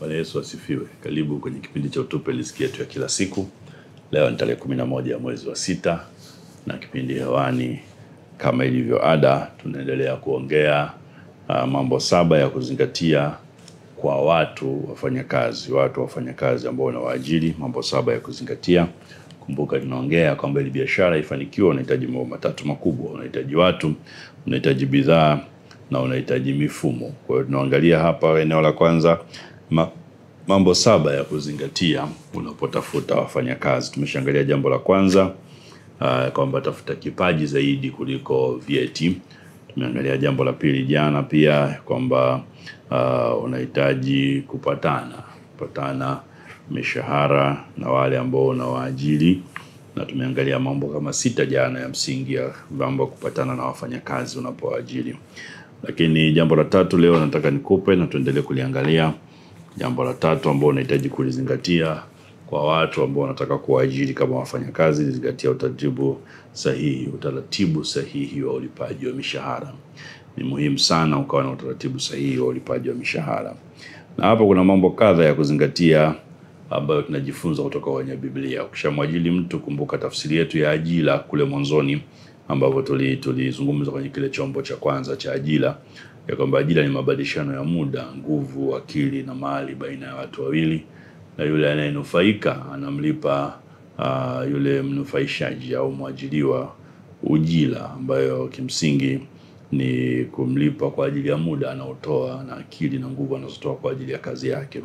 Bwana Yesu asifiwe. Karibu kwenye kipindi cha Utupe Riziki Yetu ya kila siku. Leo ni tarehe 11 ya mwezi wa 6 na kipindi hewani kama ilivyo ada tunaendelea kuongea mambo 7 ya kuzingatia kwa watu wafanyakazi ambao wanawaajiri, mambo 7 ya kuzingatia. Kumbuka tunaongea kwamba ili biashara ifanikiwe unahitaji mambo 3 makubwa. Unahitaji watu, unahitaji bidhaa na unahitaji mifumo. Kwa hiyo tunaangalia hapa eneo la kwanza mambo 7 ya kuzingatia unapotafuta wafanyakazi. Tumeshaangalia jambo la kwanza kwamba tafuta kipaji zaidi kuliko vyeti. Tumeangalia jambo la pili jana pia kwamba unahitaji kupatana mishahara na wale ambao unawaajiri, na tumeangalia mambo kama 6 jana ya msingi ya mambo kupatana na wafanyakazi unapowaajiri. Lakini jambo la 3 leo nataka nikupe na tuendelee kuliangalia. Jambo la 3 ambalo unahitaji kulizingatia kwa watu ambao wanataka kuajiri kama wafanyakazi, zingatia utaratibu sahihi wa ulipaji wa mishahara. Ni muhimu sana ukawa na utaratibu sahihi wa ulipaji wa mishahara. Na hapo kuna mambo kadha ya kuzingatia ambayo tunajifunza kutoka kwenye Biblia. Ukishamwajiri mtu, kumbuka tafsiri yetu ya ajira kule mwanzoni ambapo tulizungumza kwenye kile chombo cha kwanza cha ajira, ya kwamba ajira ni mabadilishano ya muda, nguvu, akili na mali baina ya watu wawili, na yule anayenufaika anamlipa yule mnufaishaji au mwajiriwa ujira, ambayo kimsingi ni kumlipa kwa ajili ya muda anaotoa na akili na nguvu anazotoa kwa ajili ya kazi yake.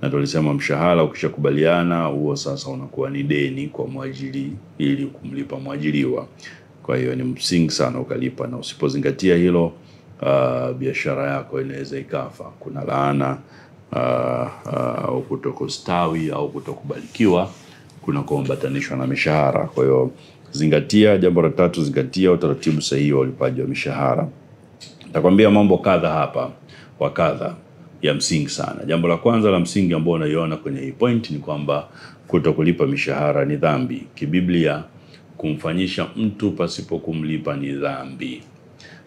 Na tulisema mshahara ukishakubaliana huo sasa unakuwa ni deni kwa mwajiri ili kumlipa mwajiriwa. Kwa hiyo ni msingi sana ukalipa, na usipozingatia hilo biashara yako inaweza ikafa. Kuna laana au kutokustawi au kutokubarikiwa kuna kuambatanishwa na mishahara. Kwa hiyo zingatia jambo la 3, zingatia utaratibu sahihi wa ulipaji wa mishahara. Nitakwambia mambo kadha hapa kwa kadha ya msingi sana. Jambo la kwanza la msingi ambao unaiona kwenye hii point ni kwamba kutokulipa mishahara ni dhambi. Kibiblia kumfanyisha mtu pasipo kumlipa ni dhambi.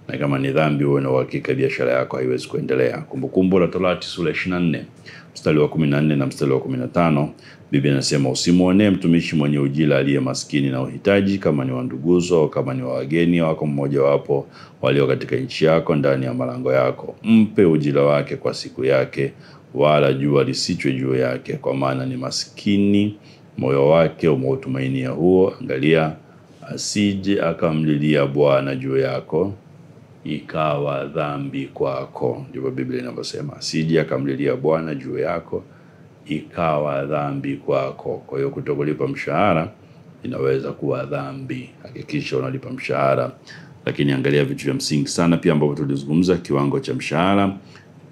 Na kama ni dhambi, uwe na uhakika biashara yako haiwezi kuendelea. Kumbukumbu la Torati sura 24 mstari wa 14 na mstari wa 15, Biblia inasema usimuonee mtumishi mwenye ujira aliye maskini na uhitaji, kama ni wa nduguzo au kama ni wa wageni wako mmoja wapo walio katika nchi yako ndani ya malango yako. Mpe ujira wake kwa siku yake, wala jua lisichwe juu yake, kwa maana ni maskini moyo wake umeutumainia huo. Angalia asije akamlilia Bwana juu yako ikawa dhambi kwako. Ndivyo Biblia inavyosema, asije akamlilia Bwana juu yako ikawa dhambi kwako. Kwa hiyo kutokulipa mshahara inaweza kuwa dhambi. Hakikisha unalipa mshahara. Lakini angalia vitu vya msingi sana pia ambavyo tulizungumza: kiwango cha mshahara,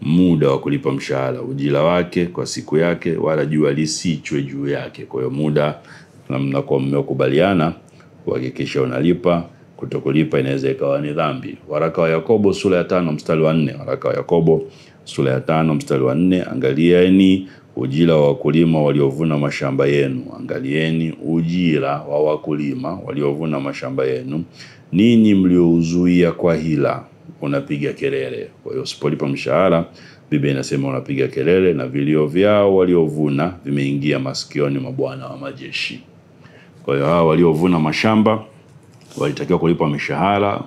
muda wa kulipa mshahara, ujira wake kwa siku yake, wala jua lisichwe juu yake. Kwa hiyo muda na mnakuwa mmekubaliana kuhakikisha unalipa. Kutokulipa inaweza ikawa ni dhambi. Waraka wa Yakobo sura ya 5 mstari wa 4. Waraka wa Yakobo sura ya 5 mstari wa 4. Angalieni ujira wa wakulima waliovuna mashamba yenu. Angalieni ujira wa wakulima waliovuna mashamba yenu. Ninyi mliouzuia kwa hila unapiga kelele. Kwa hiyo usipolipa mshahara, Biblia inasema unapiga kelele, na vilio vyao waliovuna vimeingia masikioni mwa Bwana wa majeshi. Kwa hiyo hao waliovuna mashamba walitakiwa kulipa mishahara.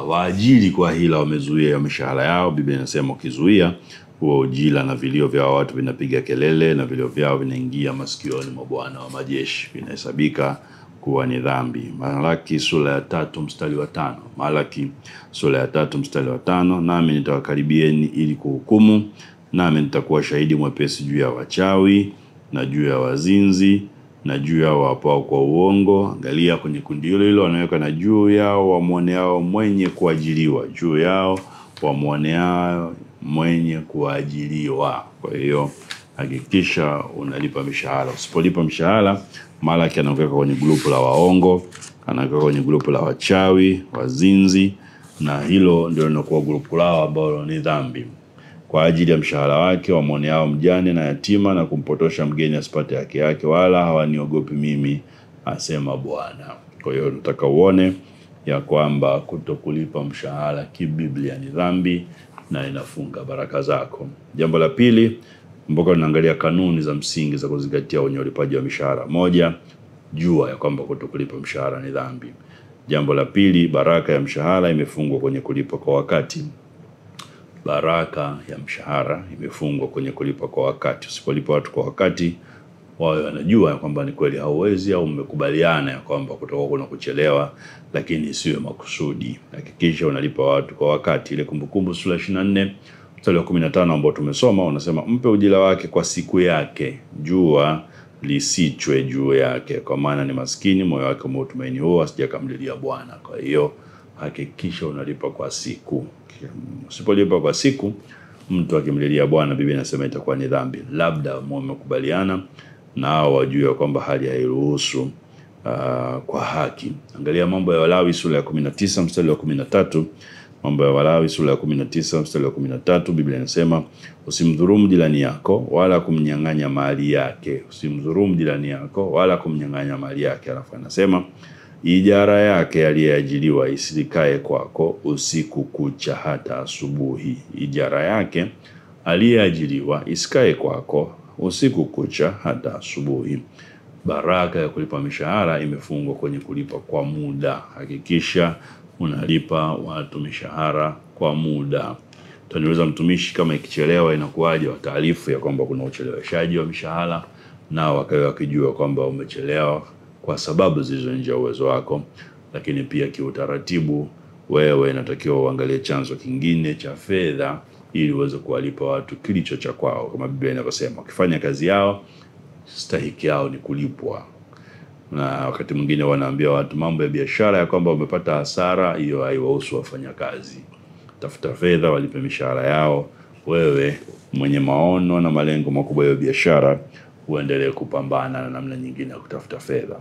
Waajiri kwa hila wamezuia mishahara yao. Biblia inasema ukizuia huo ujira na vilio vyao watu vinapiga kelele na vilio vyao vinaingia masikioni mwa Bwana wa majeshi, vinahesabika kuwa ni dhambi. Malaki sura ya 3 mstari wa 5. Malaki sura ya 3 mstari wa 5. Nami nitawakaribieni ili kuhukumu, nami nitakuwa shahidi mwepesi juu ya wachawi na juu ya wazinzi na juu yao wapao kwa uongo. Angalia kwenye kundi hilo wanaweka na juu yao wamuoneao mwenye kuajiriwa. Juu yao wamuoneao mwenye kuajiriwa. Kwa hiyo hakikisha unalipa mishahara. Usipolipa mshahara, Malaki anaweka kwenye grupu la waongo, anaweka kwenye grupu la wachawi, wazinzi, na hilo ndio linakuwa grupu lao ambalo ni dhambi. Kwa ajili ya mshahara wake wamuoneao mjane na yatima, na kumpotosha mgeni asipate haki yake, wala hawaniogopi mimi, asema Bwana. Kwa hiyo nataka uone ya kwamba kutokulipa mshahara kibiblia ni dhambi na inafunga baraka zako. Jambo la pili, Kumbuka tunaangalia kanuni za msingi za kuzingatia kwenye ulipaji wa mishahara. Moja, jua ya kwamba kutokulipa mshahara ni dhambi. Jambo la pili, baraka ya mshahara imefungwa kwenye kulipa kwa wakati. Baraka ya mshahara imefungwa kwenye kulipa kwa wakati. Usipolipa watu kwa wakati, wao wanajua kwamba ni kweli hauwezi au mmekubaliana ya kwamba kutoka kuna kuchelewa, lakini isiwe makusudi. Hakikisha unalipa watu kwa wakati. Ile Kumbukumbu sura 24 mstari wa 15 ambao tumesoma unasema, mpe ujira wake kwa siku yake, jua lisichwe juu yake, kwa maana ni maskini moyo wake umeutumaini huo, asijakamlilia Bwana. Kwa hiyo hakikisha unalipa kwa siku. Usipolipa kwa siku, mtu akimlilia Bwana, Biblia inasema itakuwa ni dhambi. Labda mmekubaliana nao wajue kwamba hali hairuhusu kwa haki. Angalia Mambo ya Walawi sura ya 19 mstari wa 13. Mambo ya Walawi sura ya 19 mstari wa 13, Biblia inasema, usimdhulumu jirani yako wala kumnyang'anya mali yake. Usimdhulumu jirani yako wala kumnyang'anya mali yake. Alafu anasema, ijara yake aliyeajiriwa isikae kwako usiku kucha hata asubuhi. Ijara yake aliyeajiriwa isikae kwako usiku kucha hata asubuhi. Baraka ya kulipa mishahara imefungwa kwenye kulipa kwa muda. Hakikisha unalipa watu mishahara kwa muda. Utaniuliza, mtumishi, kama ikichelewa inakuwaje? Wa taarifu ya kwamba kuna ucheleweshaji wa mishahara, na wakijua kwamba umechelewa kwa sababu zilizo nje ya uwezo wako. Lakini pia kiutaratibu, wewe inatakiwa uangalie chanzo kingine cha fedha ili uweze kuwalipa watu kilicho cha kwao. Kama Biblia inavyosema, ukifanya kazi yao, stahiki yao ni kulipwa. Na wakati mwingine wanaambia watu mambo ya biashara ya kwamba wamepata hasara, hiyo haiwahusu wafanyakazi. Tafuta fedha, walipe mishahara yao. Wewe mwenye maono na malengo makubwa ya biashara, uendelee kupambana na namna nyingine ya kutafuta fedha.